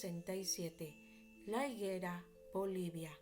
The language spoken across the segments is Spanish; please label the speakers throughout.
Speaker 1: 1967. La Higuera, Bolivia.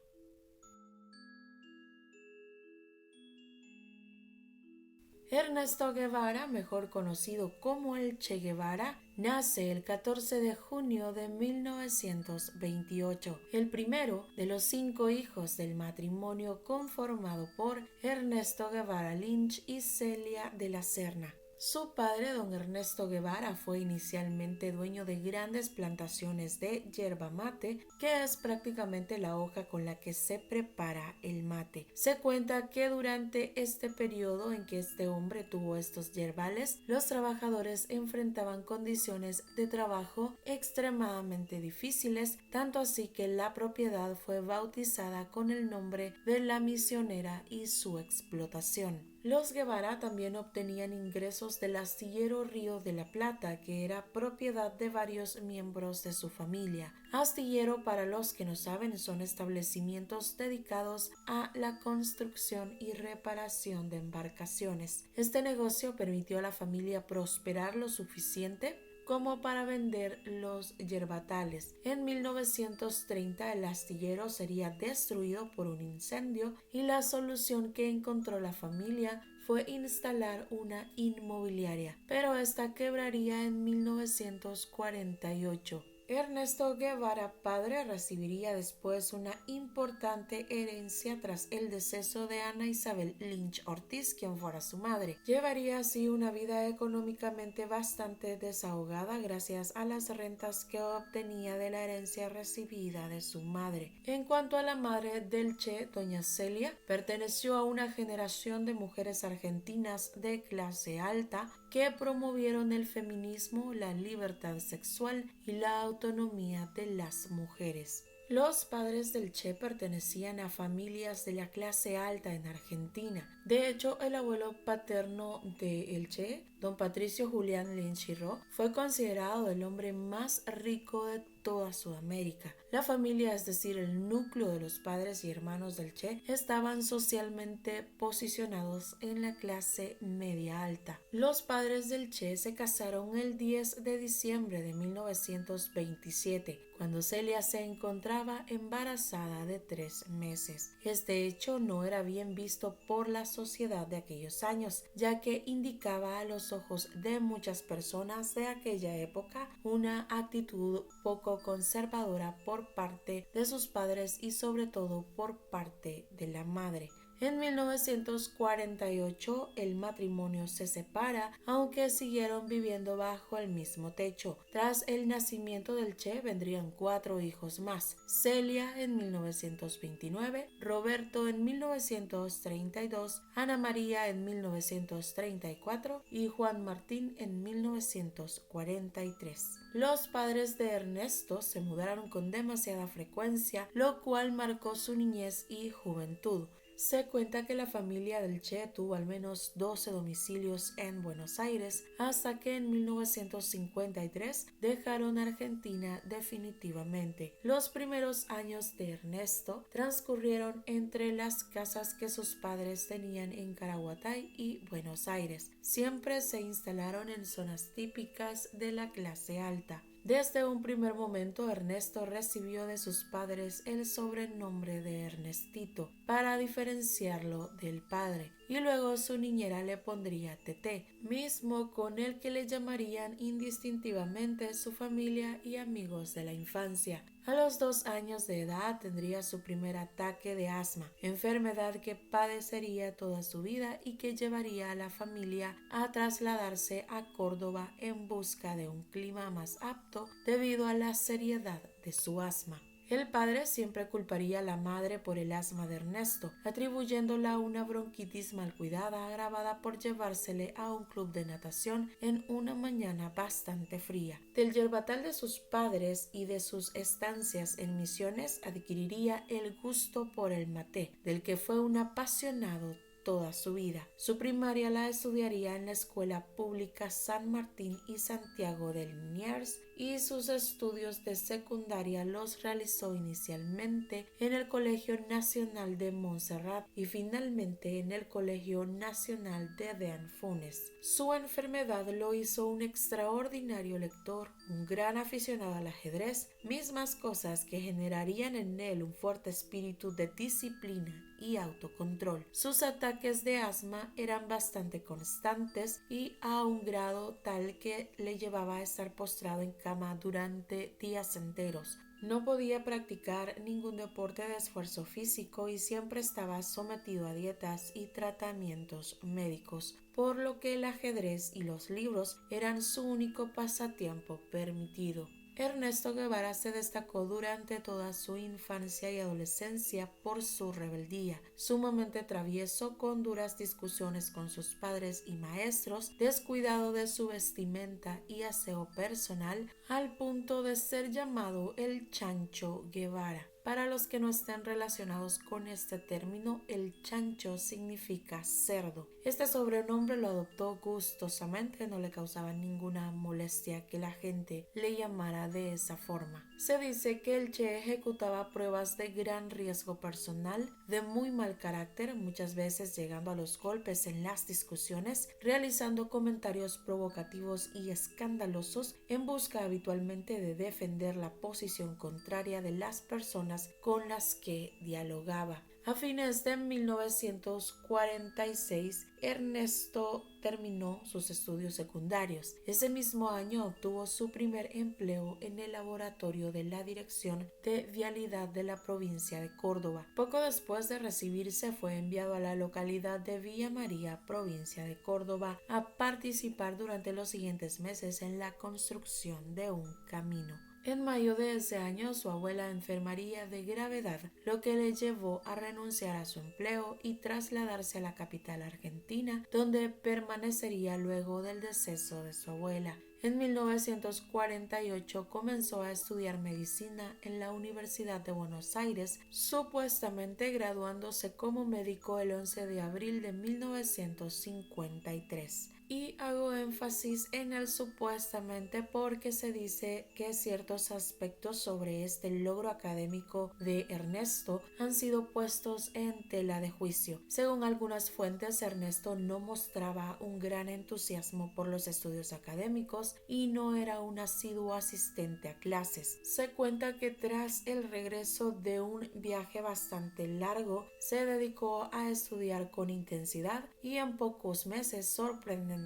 Speaker 1: Ernesto Guevara, mejor conocido como el Che Guevara, nace el 14 de junio de 1928, el primero de los 5 hijos del matrimonio conformado por Ernesto Guevara Lynch y Celia de la Serna. Su padre, don Ernesto Guevara, fue inicialmente dueño de grandes plantaciones de yerba mate, que es prácticamente la hoja con la que se prepara el mate. Se cuenta que durante este periodo en que este hombre tuvo estos yerbales, los trabajadores enfrentaban condiciones de trabajo extremadamente difíciles, tanto así que la propiedad fue bautizada con el nombre de La Misionera y su explotación. Los Guevara también obtenían ingresos del astillero Río de la Plata, que era propiedad de varios miembros de su familia. Astillero, para los que no saben, son establecimientos dedicados a la construcción y reparación de embarcaciones. Este negocio permitió a la familia prosperar lo suficiente como para vender los yerbatales. En 1930 el astillero sería destruido por un incendio y la solución que encontró la familia fue instalar una inmobiliaria, pero esta quebraría en 1948. Ernesto Guevara padre recibiría después una importante herencia tras el deceso de Ana Isabel Lynch Ortiz, quien fuera su madre. Llevaría así una vida económicamente bastante desahogada gracias a las rentas que obtenía de la herencia recibida de su madre. En cuanto a la madre del Che, doña Celia, perteneció a una generación de mujeres argentinas de clase alta que promovieron el feminismo, la libertad sexual y la autonomía de las mujeres. Los padres del Che pertenecían a familias de la clase alta en Argentina. De hecho, el abuelo paterno de el Che, don Patricio Julián Lynch y Ro, fue considerado el hombre más rico de toda Sudamérica. La familia, es decir, el núcleo de los padres y hermanos del Che, estaban socialmente posicionados en la clase media alta. Los padres del Che se casaron el 10 de diciembre de 1927, cuando Celia se encontraba embarazada de 3 meses. Este hecho no era bien visto por la sociedad de aquellos años, ya que indicaba a los ojos de muchas personas de aquella época una actitud poco conservadora por parte de sus padres y sobre todo por parte de la madre. En 1948 el matrimonio se separa, aunque siguieron viviendo bajo el mismo techo. Tras el nacimiento del Che vendrían 4 hijos más: Celia en 1929, Roberto en 1932, Ana María en 1934 y Juan Martín en 1943. Los padres de Ernesto se mudaron con demasiada frecuencia, lo cual marcó su niñez y juventud. Se cuenta que la familia del Che tuvo al menos 12 domicilios en Buenos Aires hasta que en 1953 dejaron Argentina definitivamente. Los primeros años de Ernesto transcurrieron entre las casas que sus padres tenían en Caraguatay y Buenos Aires. Siempre se instalaron en zonas típicas de la clase alta. Desde un primer momento, Ernesto recibió de sus padres el sobrenombre de Ernestito para diferenciarlo del padre, y luego su niñera le pondría Tete, mismo con el que le llamarían indistintivamente su familia y amigos de la infancia. A los 2 años de edad tendría su primer ataque de asma, enfermedad que padecería toda su vida y que llevaría a la familia a trasladarse a Córdoba en busca de un clima más apto debido a la seriedad de su asma. El padre siempre culparía a la madre por el asma de Ernesto, atribuyéndola a una bronquitis mal cuidada agravada por llevársele a un club de natación en una mañana bastante fría. Del yerbatal de sus padres y de sus estancias en Misiones adquiriría el gusto por el maté, del que fue un apasionado toda su vida. Su primaria la estudiaría en la Escuela Pública San Martín y Santiago de Liniers y sus estudios de secundaria los realizó inicialmente en el Colegio Nacional de Montserrat y finalmente en el Colegio Nacional de Deanfunes. Su enfermedad lo hizo un extraordinario lector, un gran aficionado al ajedrez, mismas cosas que generarían en él un fuerte espíritu de disciplina y autocontrol. Sus ataques de asma eran bastante constantes y a un grado tal que le llevaba a estar postrado en cama durante días enteros. No podía practicar ningún deporte de esfuerzo físico y siempre estaba sometido a dietas y tratamientos médicos, por lo que el ajedrez y los libros eran su único pasatiempo permitido. Ernesto Guevara se destacó durante toda su infancia y adolescencia por su rebeldía, sumamente travieso, con duras discusiones con sus padres y maestros, descuidado de su vestimenta y aseo personal, al punto de ser llamado el Chancho Guevara. Para los que no estén relacionados con este término, el chancho significa cerdo. Este sobrenombre lo adoptó gustosamente, no le causaba ninguna molestia que la gente le llamara de esa forma. Se dice que el Che ejecutaba pruebas de gran riesgo personal, de muy mal carácter, muchas veces llegando a los golpes en las discusiones, realizando comentarios provocativos y escandalosos en busca habitualmente de defender la posición contraria de las personas con las que dialogaba. A fines de 1946, Ernesto terminó sus estudios secundarios. Ese mismo año obtuvo su primer empleo en el laboratorio de la Dirección de Vialidad de la provincia de Córdoba. Poco después de recibirse, fue enviado a la localidad de Villa María, provincia de Córdoba, a participar durante los siguientes meses en la construcción de un camino. En mayo de ese año, su abuela enfermaría de gravedad, lo que le llevó a renunciar a su empleo y trasladarse a la capital argentina, donde permanecería luego del deceso de su abuela. En 1948 comenzó a estudiar medicina en la Universidad de Buenos Aires, supuestamente graduándose como médico el 11 de abril de 1953. Y hago énfasis en el supuestamente porque se dice que ciertos aspectos sobre este logro académico de Ernesto han sido puestos en tela de juicio. Según algunas fuentes, Ernesto no mostraba un gran entusiasmo por los estudios académicos y no era un asiduo asistente a clases. Se cuenta que tras el regreso de un viaje bastante largo, se dedicó a estudiar con intensidad y en pocos meses, sorprendentemente,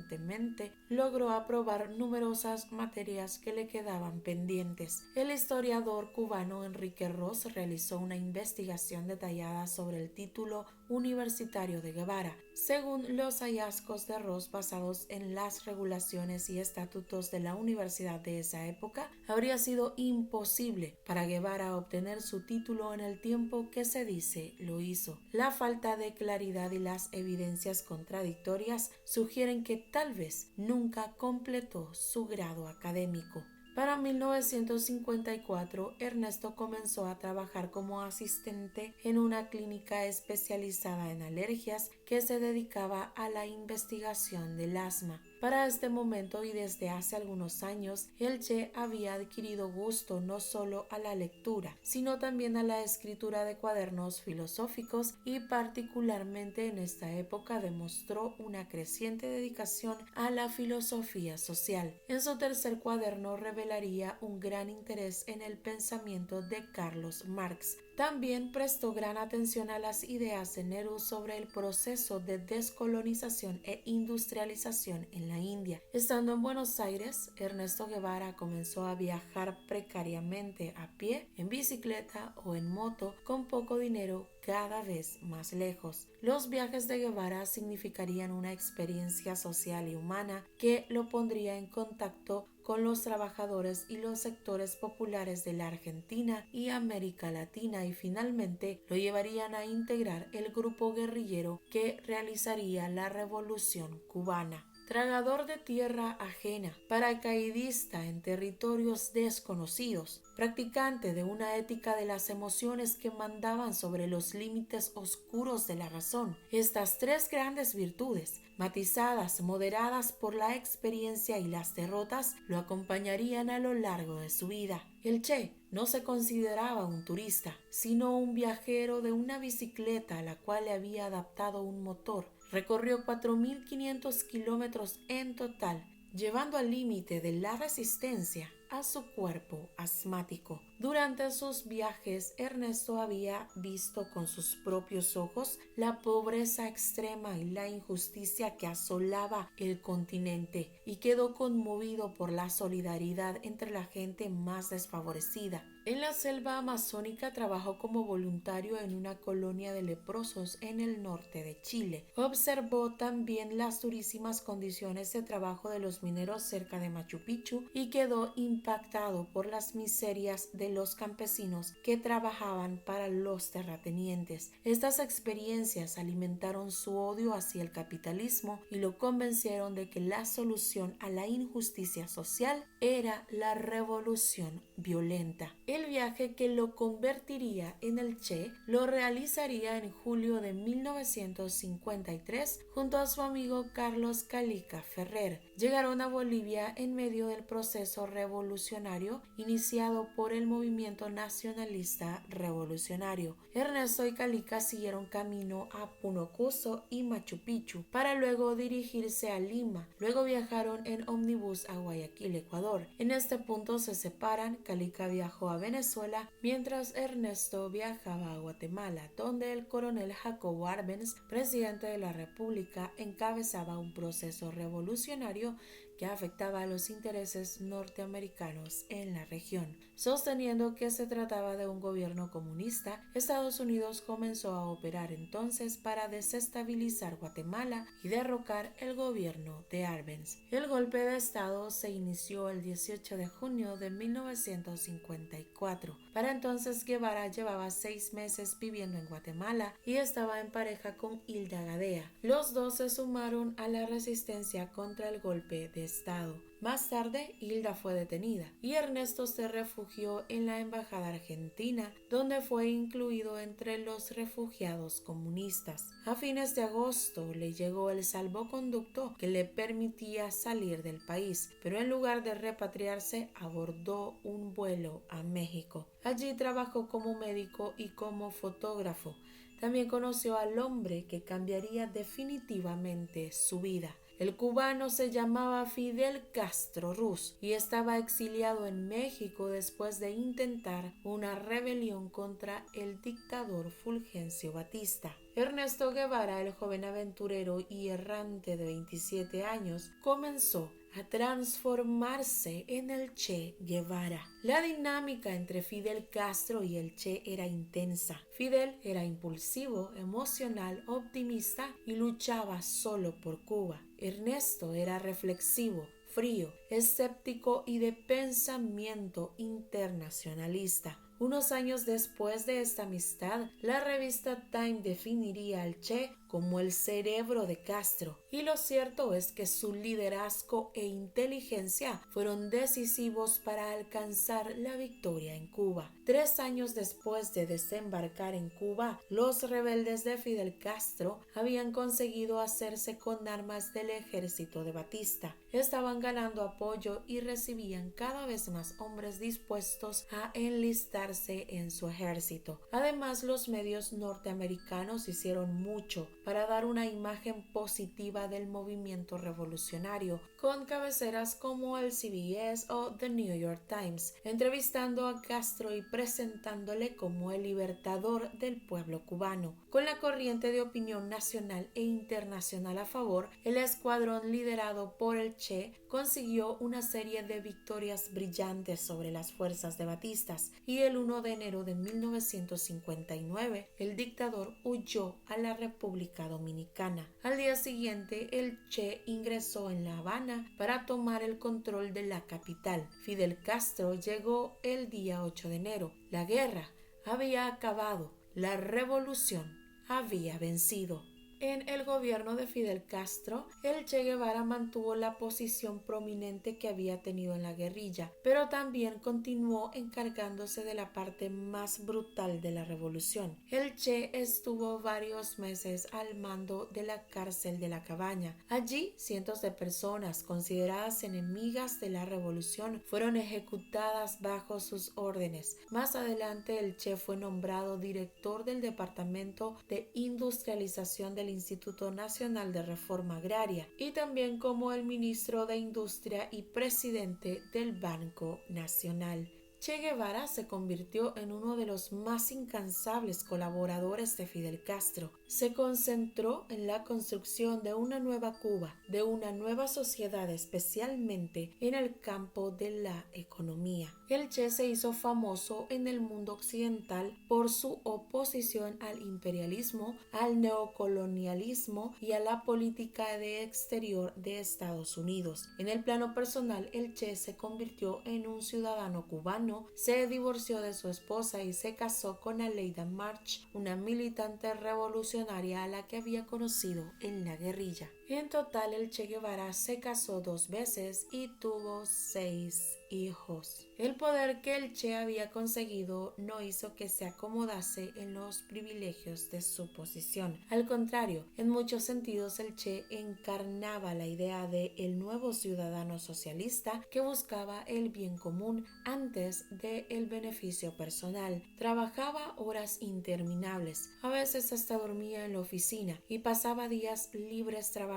Speaker 1: logró aprobar numerosas materias que le quedaban pendientes. El historiador cubano Enrique Ros realizó una investigación detallada sobre el título universitario de Guevara. Según los hallazgos de Ros basados en las regulaciones y estatutos de la universidad de esa época, habría sido imposible para Guevara obtener su título en el tiempo que se dice lo hizo. La falta de claridad y las evidencias contradictorias sugieren que tal vez nunca completó su grado académico. Para 1954, Ernesto comenzó a trabajar como asistente en una clínica especializada en alergias que se dedicaba a la investigación del asma. Para este momento y desde hace algunos años, el Che había adquirido gusto no solo a la lectura, sino también a la escritura de cuadernos filosóficos y particularmente en esta época demostró una creciente dedicación a la filosofía social. En su tercer cuaderno revelaría un gran interés en el pensamiento de Carlos Marx. También prestó gran atención a las ideas de Nehru sobre el proceso de descolonización e industrialización en la India. Estando en Buenos Aires, Ernesto Guevara comenzó a viajar precariamente a pie, en bicicleta o en moto, con poco dinero, cada vez más lejos. Los viajes de Guevara significarían una experiencia social y humana que lo pondría en contacto con los trabajadores y los sectores populares de la Argentina y América Latina y finalmente lo llevarían a integrar el grupo guerrillero que realizaría la Revolución Cubana. tragador de tierra ajena, paracaidista en territorios desconocidos, practicante de una ética de las emociones que mandaban sobre los límites oscuros de la razón. Estas tres grandes virtudes, matizadas, moderadas por la experiencia y las derrotas, lo acompañarían a lo largo de su vida. El Che no se consideraba un turista, sino un viajero de una bicicleta a la cual le había adaptado un motor. Recorrió 4.500 kilómetros en total, llevando al límite de la resistencia a su cuerpo asmático. Durante sus viajes, Ernesto había visto con sus propios ojos la pobreza extrema y la injusticia que asolaba el continente y quedó conmovido por la solidaridad entre la gente más desfavorecida. En la selva amazónica trabajó como voluntario en una colonia de leprosos en el norte de Chile. Observó también las durísimas condiciones de trabajo de los mineros cerca de Machu Picchu y quedó impactado por las miserias de los campesinos que trabajaban para los terratenientes. Estas experiencias alimentaron su odio hacia el capitalismo y lo convencieron de que la solución a la injusticia social era la revolución violenta. El viaje que lo convertiría en el Che lo realizaría en julio de 1953 junto a su amigo Carlos Calica Ferrer. Llegaron a Bolivia en medio del proceso revolucionario iniciado por el movimiento nacionalista revolucionario. Ernesto y Calica siguieron camino a Puno Cuso y Machu Picchu para luego dirigirse a Lima. Luego viajaron en ómnibus a Guayaquil, Ecuador. En este punto se separan. Calica viajó a Venezuela mientras Ernesto viajaba a Guatemala, donde el coronel Jacobo Arbenz, presidente de la República, encabezaba un proceso revolucionario que afectaba a los intereses norteamericanos en la región. Sosteniendo que se trataba de un gobierno comunista, Estados Unidos comenzó a operar entonces para desestabilizar Guatemala y derrocar el gobierno de Arbenz. El golpe de Estado se inició el 18 de junio de 1954. Para entonces Guevara llevaba 6 meses viviendo en Guatemala y estaba en pareja con Hilda Gadea. Los dos se sumaron a la resistencia contra el golpe de Estado. Más tarde, Hilda fue detenida y Ernesto se refugió en la embajada argentina, donde fue incluido entre los refugiados comunistas. A fines de agosto le llegó el salvoconducto que le permitía salir del país, pero en lugar de repatriarse, abordó un vuelo a México. Allí trabajó como médico y como fotógrafo. También conoció al hombre que cambiaría definitivamente su vida. El cubano se llamaba Fidel Castro Ruz y estaba exiliado en México después de intentar una rebelión contra el dictador Fulgencio Batista. Ernesto Guevara, el joven aventurero y errante de 27 años, comenzó a transformarse en el Che Guevara. La dinámica entre Fidel Castro y el Che era intensa. Fidel era impulsivo, emocional, optimista y luchaba solo por Cuba. Ernesto era reflexivo, frío, escéptico y de pensamiento internacionalista. Unos años después de esta amistad, la revista Time definiría al Che como el cerebro de Castro, y lo cierto es que su liderazgo e inteligencia fueron decisivos para alcanzar la victoria en Cuba. 3 años después de desembarcar en Cuba, los rebeldes de Fidel Castro habían conseguido hacerse con armas del ejército de Batista. Estaban ganando apoyo y recibían cada vez más hombres dispuestos a enlistarse en su ejército. Además, los medios norteamericanos hicieron mucho para dar una imagen positiva del movimiento revolucionario, con cabeceras como el CBS o The New York Times, entrevistando a Castro y presentándole como el libertador del pueblo cubano. Con la corriente de opinión nacional e internacional a favor, el escuadrón liderado por el Che consiguió una serie de victorias brillantes sobre las fuerzas de Batista y el 1 de enero de 1959 el dictador huyó a la República Dominicana. Al día siguiente, el Che ingresó en La Habana para tomar el control de la capital. Fidel Castro llegó el día 8 de enero. La guerra había acabado. La revolución había vencido. En el gobierno de Fidel Castro, el Che Guevara mantuvo la posición prominente que había tenido en la guerrilla, pero también continuó encargándose de la parte más brutal de la revolución. El Che estuvo varios meses al mando de la cárcel de La Cabaña. Allí, cientos de personas consideradas enemigas de la revolución fueron ejecutadas bajo sus órdenes. Más adelante, el Che fue nombrado director del Departamento de Industrialización del Instituto Nacional de Reforma Agraria y también como el ministro de Industria y presidente del Banco Nacional. Che Guevara se convirtió en uno de los más incansables colaboradores de Fidel Castro. Se concentró en la construcción de una nueva Cuba, de una nueva sociedad, especialmente en el campo de la economía. El Che se hizo famoso en el mundo occidental por su oposición al imperialismo, al neocolonialismo y a la política de exterior de Estados Unidos. En el plano personal, el Che se convirtió en un ciudadano cubano, se divorció de su esposa y se casó con Aleida March, una militante revolucionaria a la que había conocido en la guerrilla. En total, el Che Guevara se casó 2 veces y tuvo 6 hijos. El poder que el Che había conseguido no hizo que se acomodase en los privilegios de su posición. Al contrario, en muchos sentidos el Che encarnaba la idea de el nuevo ciudadano socialista que buscaba el bien común antes del beneficio personal. Trabajaba horas interminables, a veces hasta dormía en la oficina y pasaba días libres trabajando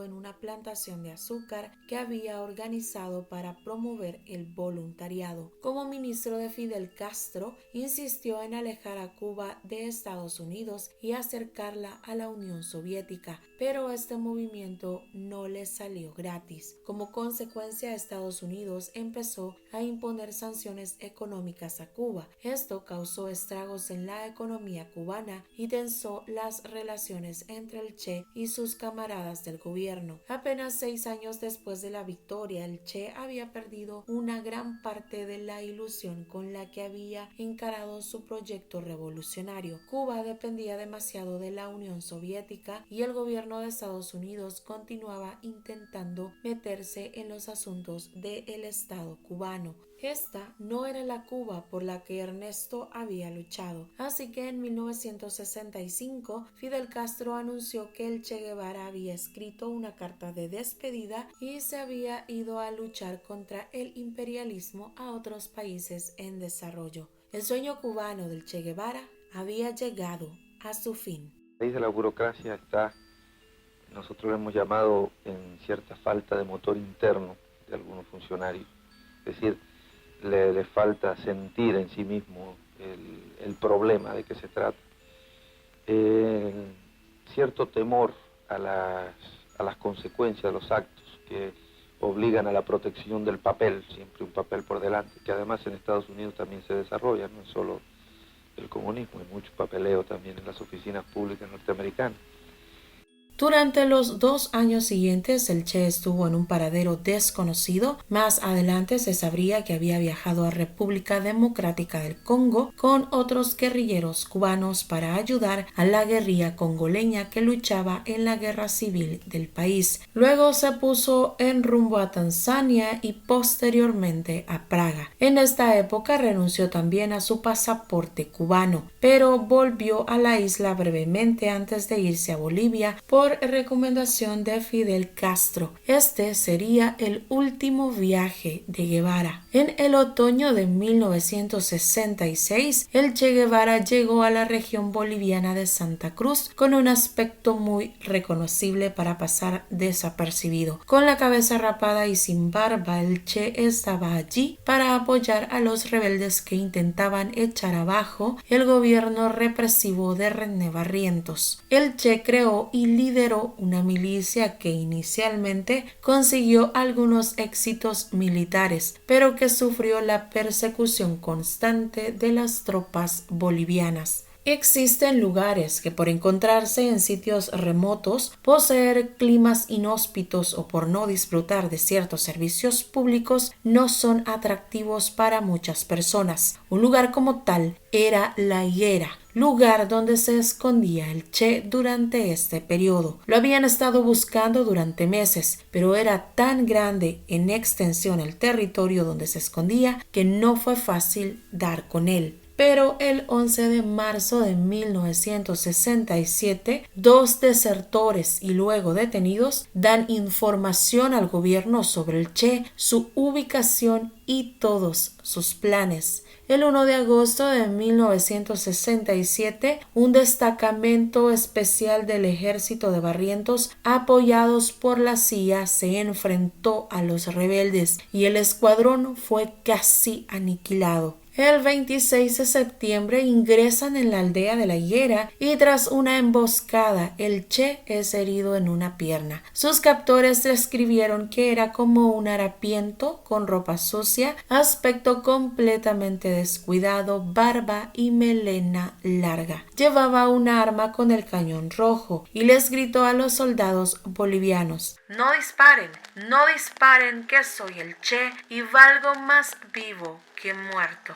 Speaker 1: en una plantación de azúcar que había organizado para promover el voluntariado. Como ministro de Fidel Castro, insistió en alejar a Cuba de Estados Unidos y acercarla a la Unión Soviética, pero este movimiento no le salió gratis. Como consecuencia, Estados Unidos empezó a imponer sanciones económicas a Cuba. Esto causó estragos en la economía cubana y tensó las relaciones entre el Che y sus camaradas del gobierno. Apenas 6 años después de la victoria, el Che había perdido una gran parte de la ilusión con la que había encarado su proyecto revolucionario. Cuba dependía demasiado de la Unión Soviética y el gobierno de Estados Unidos continuaba intentando meterse en los asuntos del Estado cubano. Esta no era la Cuba por la que Ernesto había luchado, así que en 1965 Fidel Castro anunció que el Che Guevara había escrito una carta de despedida y se había ido a luchar contra el imperialismo a otros países en desarrollo. El sueño cubano del Che Guevara había llegado a su fin.
Speaker 2: La raíz de la burocracia está, nosotros lo hemos llamado en cierta falta de motor interno de algunos funcionarios, es decir, le falta sentir en sí mismo el problema de que se trata. Cierto temor a las consecuencias de los actos que obligan a la protección del papel, siempre un papel por delante, que además en Estados Unidos también se desarrolla, no es solo el comunismo, hay mucho papeleo también en las oficinas públicas norteamericanas.
Speaker 1: Durante los 2 años siguientes, el Che estuvo en un paradero desconocido. Más adelante se sabría que había viajado a República Democrática del Congo con otros guerrilleros cubanos para ayudar a la guerrilla congoleña que luchaba en la guerra civil del país. Luego se puso en rumbo a Tanzania y posteriormente a Praga. En esta época renunció también a su pasaporte cubano, pero volvió a la isla brevemente antes de irse a Bolivia por recomendación de Fidel Castro. Este sería el último viaje de Guevara. En el otoño de 1966, el Che Guevara llegó a la región boliviana de Santa Cruz con un aspecto muy reconocible para pasar desapercibido. Con la cabeza rapada y sin barba, el Che estaba allí para apoyar a los rebeldes que intentaban echar abajo el gobierno represivo de René Barrientos. El Che creó y lideró una milicia que inicialmente consiguió algunos éxitos militares, pero que sufrió la persecución constante de las tropas bolivianas. Existen lugares que por encontrarse en sitios remotos, poseer climas inhóspitos o por no disfrutar de ciertos servicios públicos no son atractivos para muchas personas. Un lugar como tal era La Higuera, lugar donde se escondía el Che durante este periodo. Lo habían estado buscando durante meses, pero era tan grande en extensión el territorio donde se escondía que no fue fácil dar con él. Pero el 11 de marzo de 1967, 2 desertores y luego detenidos dan información al gobierno sobre el Che, su ubicación y todos sus planes. El 1 de agosto de 1967, un destacamento especial del ejército de Barrientos, apoyados por la CIA, se enfrentó a los rebeldes y el escuadrón fue casi aniquilado. El 26 de septiembre ingresan en la aldea de La Higuera y tras una emboscada el Che es herido en una pierna. Sus captores describieron que era como un harapiento con ropa sucia, aspecto completamente descuidado, barba y melena larga. Llevaba un arma con el cañón rojo y les gritó a los soldados bolivianos: no disparen que soy el Che y valgo más vivo que muerto.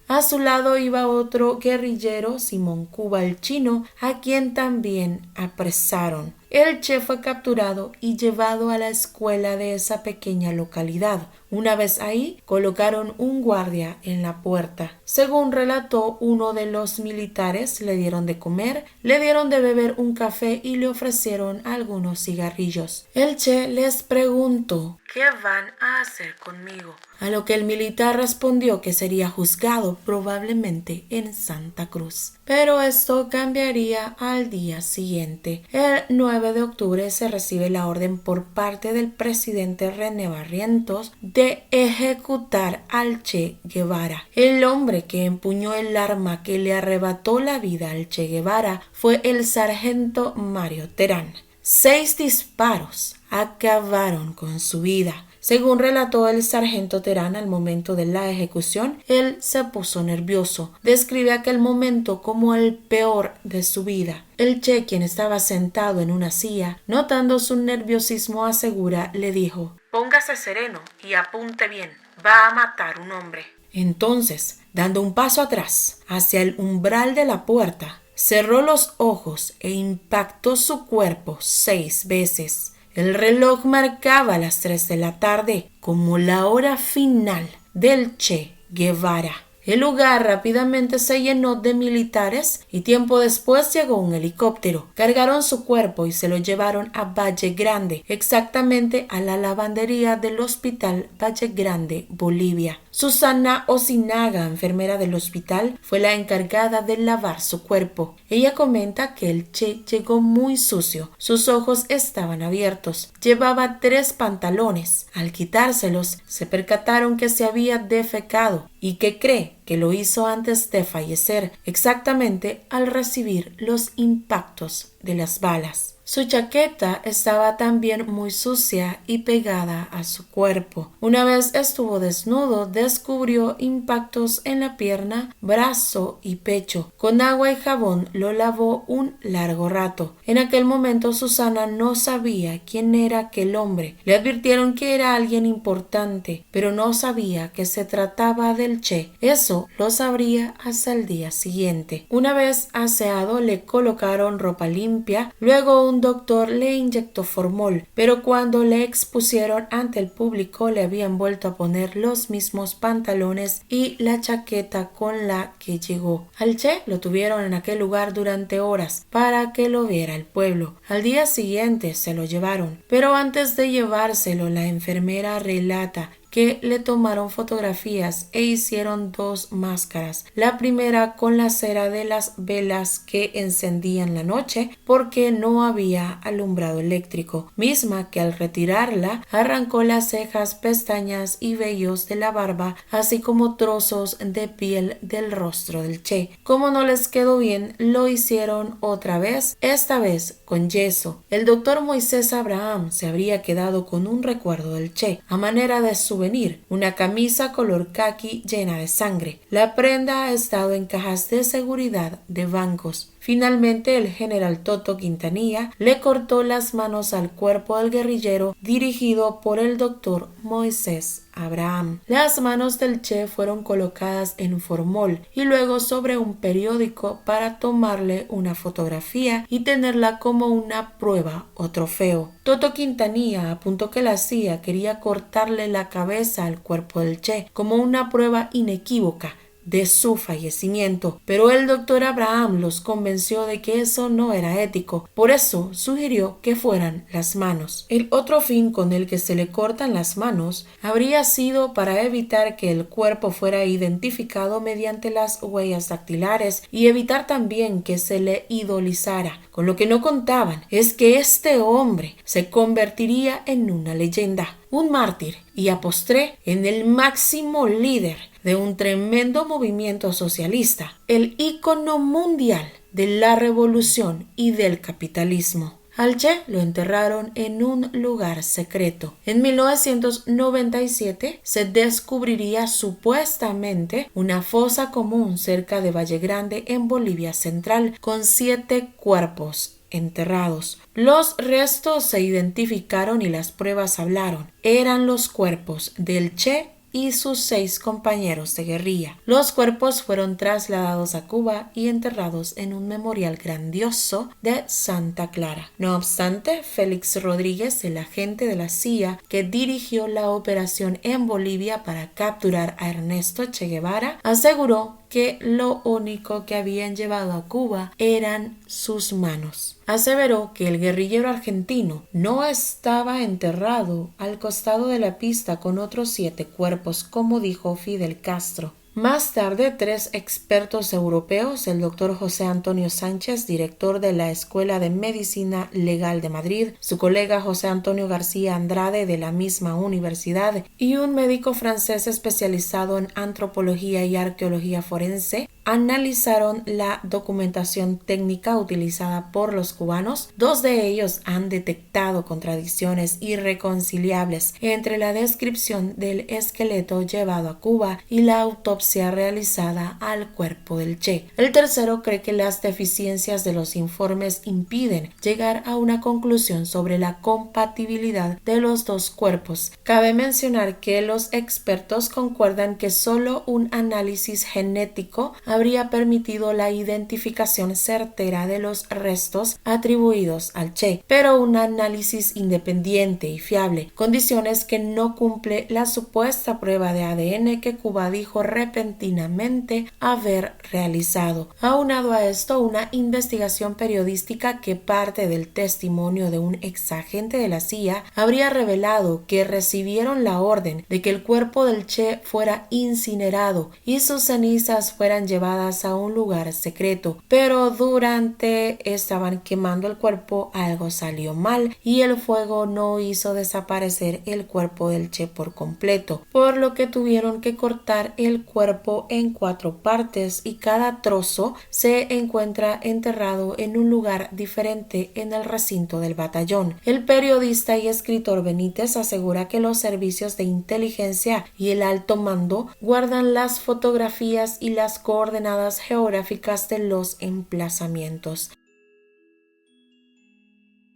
Speaker 1: A su lado iba otro guerrillero, Simón Cuba el Chino, a quien también apresaron. El Che fue capturado y llevado a la escuela de esa pequeña localidad. Una vez ahí, colocaron un guardia en la puerta. Según relató uno de los militares, le dieron de comer, le dieron de beber un café y le ofrecieron algunos cigarrillos. El Che les preguntó: ¿qué van a hacer conmigo? A lo que el militar respondió que sería juzgado probablemente en Santa Cruz. Pero esto cambiaría al día siguiente. El 9 de octubre se recibe la orden por parte del presidente René Barrientos de ejecutar al Che Guevara. El hombre que empuñó el arma que le arrebató la vida al Che Guevara fue el sargento Mario Terán. 6 disparos acabaron con su vida. Según relató el sargento Terán al momento de la ejecución, él se puso nervioso. Describe aquel momento como el peor de su vida. El Che, quien estaba sentado en una silla, notando su nerviosismo, asegura, le dijo: póngase sereno y apunte bien, va a matar un hombre. Entonces, dando un paso atrás, hacia el umbral de la puerta, cerró los ojos e impactó su cuerpo 6 veces. El reloj marcaba las 3 de la tarde como la hora final del Che Guevara. El lugar rápidamente se llenó de militares y tiempo después llegó un helicóptero. Cargaron su cuerpo y se lo llevaron a Valle Grande, exactamente a la lavandería del Hospital Valle Grande, Bolivia. Susana Osinaga, enfermera del hospital, fue la encargada de lavar su cuerpo. Ella comenta que el Che llegó muy sucio, sus ojos estaban abiertos, llevaba 3 pantalones. Al quitárselos, se percataron que se había defecado y que cree que lo hizo antes de fallecer, exactamente al recibir los impactos de las balas. Su chaqueta estaba también muy sucia y pegada a su cuerpo. Una vez estuvo desnudo, descubrió impactos en la pierna, brazo y pecho. Con agua y jabón lo lavó un largo rato. En aquel momento Susana no sabía quién era aquel hombre. Le advirtieron que era alguien importante, pero no sabía que se trataba del Che. Eso lo sabría hasta el día siguiente. Una vez aseado, le colocaron ropa limpia, luego un doctor le inyectó formol, pero cuando le expusieron ante el público le habían vuelto a poner los mismos pantalones y la chaqueta con la que llegó. Al Che lo tuvieron en aquel lugar durante horas para que lo viera el pueblo. Al día siguiente se lo llevaron, pero antes de llevárselo la enfermera relata que le tomaron fotografías e hicieron 2 máscaras. La primera con la cera de las velas que encendían la noche porque no había alumbrado eléctrico, misma que al retirarla arrancó las cejas, pestañas y vellos de la barba, así como trozos de piel del rostro del Che. Como no les quedó bien, lo hicieron otra vez, esta vez con yeso. El doctor Moisés Abraham se habría quedado con un recuerdo del Che a manera de su souvenir, una camisa color caqui llena de sangre. La prenda ha estado en cajas de seguridad de bancos. Finalmente, el general Toto Quintanilla le cortó las manos al cuerpo del guerrillero dirigido por el doctor Moisés Abraham. Las manos del Che fueron colocadas en formol y luego sobre un periódico para tomarle una fotografía y tenerla como una prueba o trofeo. Toto Quintanilla apuntó que la CIA quería cortarle la cabeza al cuerpo del Che como una prueba inequívoca de su fallecimiento, pero el doctor Abraham los convenció de que eso no era ético, por eso sugirió que fueran las manos. El otro fin con el que se le cortan las manos habría sido para evitar que el cuerpo fuera identificado mediante las huellas dactilares y evitar también que se le idolizara. Con lo que no contaban es que este hombre se convertiría en una leyenda, un mártir y a postre en el máximo líder de un tremendo movimiento socialista, el ícono mundial de la revolución y del capitalismo. Al Che lo enterraron en un lugar secreto. En 1997 se descubriría supuestamente una fosa común cerca de Valle Grande en Bolivia Central con 7 cuerpos enterrados. Los restos se identificaron y las pruebas hablaron. Eran los cuerpos del Che y sus 6 compañeros de guerrilla. Los cuerpos fueron trasladados a Cuba y enterrados en un memorial grandioso de Santa Clara. No obstante, Félix Rodríguez, el agente de la CIA que dirigió la operación en Bolivia para capturar a Ernesto Che Guevara, aseguró que lo único que habían llevado a Cuba eran sus manos. Aseveró que el guerrillero argentino no estaba enterrado al costado de la pista con otros 7 cuerpos, como dijo Fidel Castro. Más tarde, 3 expertos europeos, el doctor José Antonio Sánchez, director de la Escuela de Medicina Legal de Madrid, su colega José Antonio García Andrade de la misma universidad y un médico francés especializado en antropología y arqueología forense, analizaron la documentación técnica utilizada por los cubanos. 2 de ellos han detectado contradicciones irreconciliables entre la descripción del esqueleto llevado a Cuba y la autopsia realizada al cuerpo del Che. El tercero cree que las deficiencias de los informes impiden llegar a una conclusión sobre la compatibilidad de los 2 cuerpos. Cabe mencionar que los expertos concuerdan que solo un análisis genético habría permitido la identificación certera de los restos atribuidos al Che, pero un análisis independiente y fiable, condiciones que no cumple la supuesta prueba de ADN que Cuba dijo repentinamente haber realizado. Aunado a esto, una investigación periodística que parte del testimonio de un exagente de la CIA habría revelado que recibieron la orden de que el cuerpo del Che fuera incinerado y sus cenizas fueran llevadas a un lugar secreto, pero durante estaban quemando el cuerpo algo salió mal y el fuego no hizo desaparecer el cuerpo del Che por completo, por lo que tuvieron que cortar el cuerpo en 4 partes y cada trozo se encuentra enterrado en un lugar diferente en el recinto del batallón. El periodista y escritor Benítez asegura que los servicios de inteligencia y el alto mando guardan las fotografías y las coordenadas geográficas de los emplazamientos.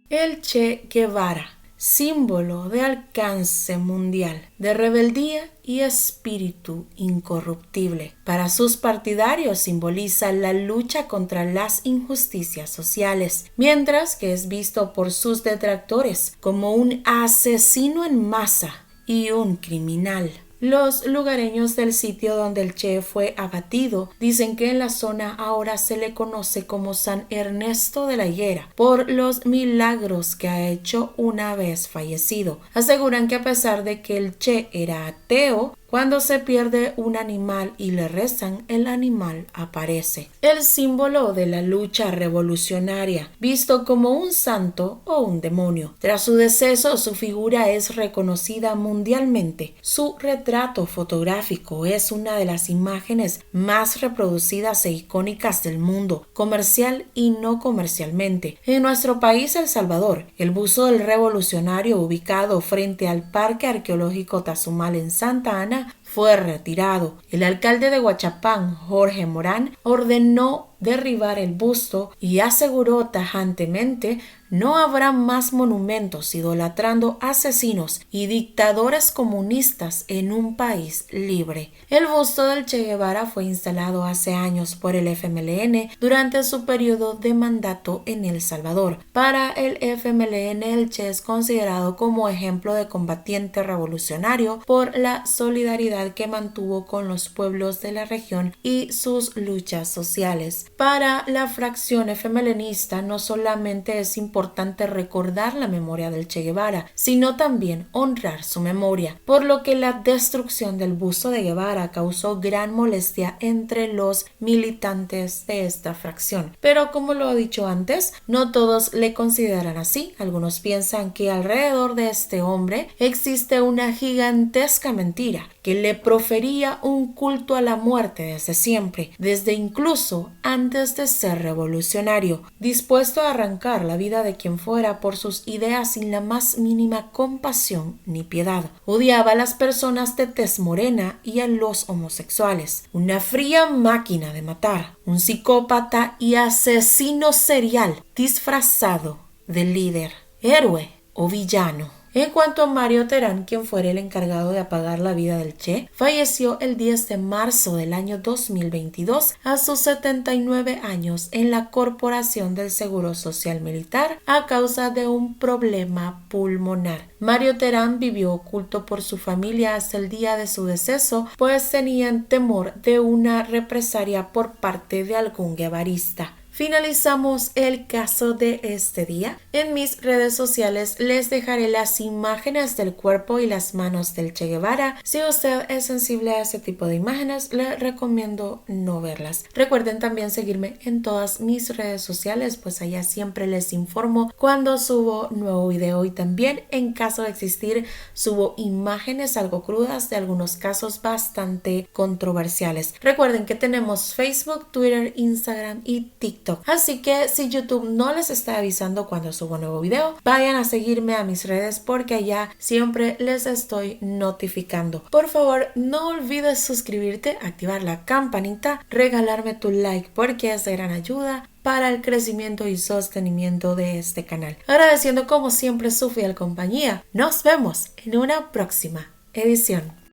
Speaker 1: El Che Guevara, símbolo de alcance mundial, de rebeldía y espíritu incorruptible. Para sus partidarios simboliza la lucha contra las injusticias sociales, mientras que es visto por sus detractores como un asesino en masa y un criminal. Los lugareños del sitio donde el Che fue abatido dicen que en la zona ahora se le conoce como San Ernesto de la Higuera por los milagros que ha hecho una vez fallecido. Aseguran que a pesar de que el Che era ateo, Cuando se pierde un animal y le rezan, el animal aparece. El símbolo de la lucha revolucionaria, visto como un santo o un demonio. Tras su deceso, su figura es reconocida mundialmente. Su retrato fotográfico es una de las imágenes más reproducidas e icónicas del mundo, comercial y no comercialmente. En nuestro país, El Salvador, el busto del revolucionario ubicado frente al Parque Arqueológico Tazumal en Santa Ana fue retirado. El alcalde de Huachapán, Jorge Morán, ordenó derribar el busto y aseguró tajantemente: no habrá más monumentos idolatrando asesinos y dictadores comunistas en un país libre. El busto del Che Guevara fue instalado hace años por el FMLN durante su periodo de mandato en El Salvador. Para el FMLN, el Che es considerado como ejemplo de combatiente revolucionario por la solidaridad que mantuvo con los pueblos de la región y sus luchas sociales. Para la fracción FMLNista, no solamente es importante recordar la memoria del Che Guevara, sino también honrar su memoria, por lo que la destrucción del busto de Guevara causó gran molestia entre los militantes de esta fracción. Pero como lo he dicho antes, no todos le consideran así. Algunos piensan que alrededor de este hombre existe una gigantesca mentira, que le profería un culto a la muerte desde siempre, desde incluso antes de ser revolucionario, dispuesto a arrancar la vida de quien fuera por sus ideas sin la más mínima compasión ni piedad. Odiaba a las personas de tez morena y a los homosexuales. Una fría máquina de matar, un psicópata y asesino serial disfrazado de líder, héroe o villano. En cuanto a Mario Terán, quien fuera el encargado de apagar la vida del Che, falleció el 10 de marzo del año 2022 a sus 79 años en la Corporación del Seguro Social Militar a causa de un problema pulmonar. Mario Terán vivió oculto por su familia hasta el día de su deceso, pues tenían temor de una represalia por parte de algún guevarista. Finalizamos el caso de este día. En mis redes sociales les dejaré las imágenes del cuerpo y las manos del Che Guevara. Si usted es sensible a ese tipo de imágenes, le recomiendo no verlas. Recuerden también seguirme en todas mis redes sociales, pues allá siempre les informo cuando subo nuevo video, y también, en caso de existir, subo imágenes algo crudas de algunos casos bastante controversiales. Recuerden que tenemos Facebook, Twitter, Instagram y TikTok. Así que si YouTube no les está avisando cuando subo un nuevo video, vayan a seguirme a mis redes, porque allá siempre les estoy notificando. Por favor, no olvides suscribirte, activar la campanita, regalarme tu like, porque es de gran ayuda para el crecimiento y sostenimiento de este canal. Agradeciendo como siempre su fiel compañía. Nos vemos en una próxima edición.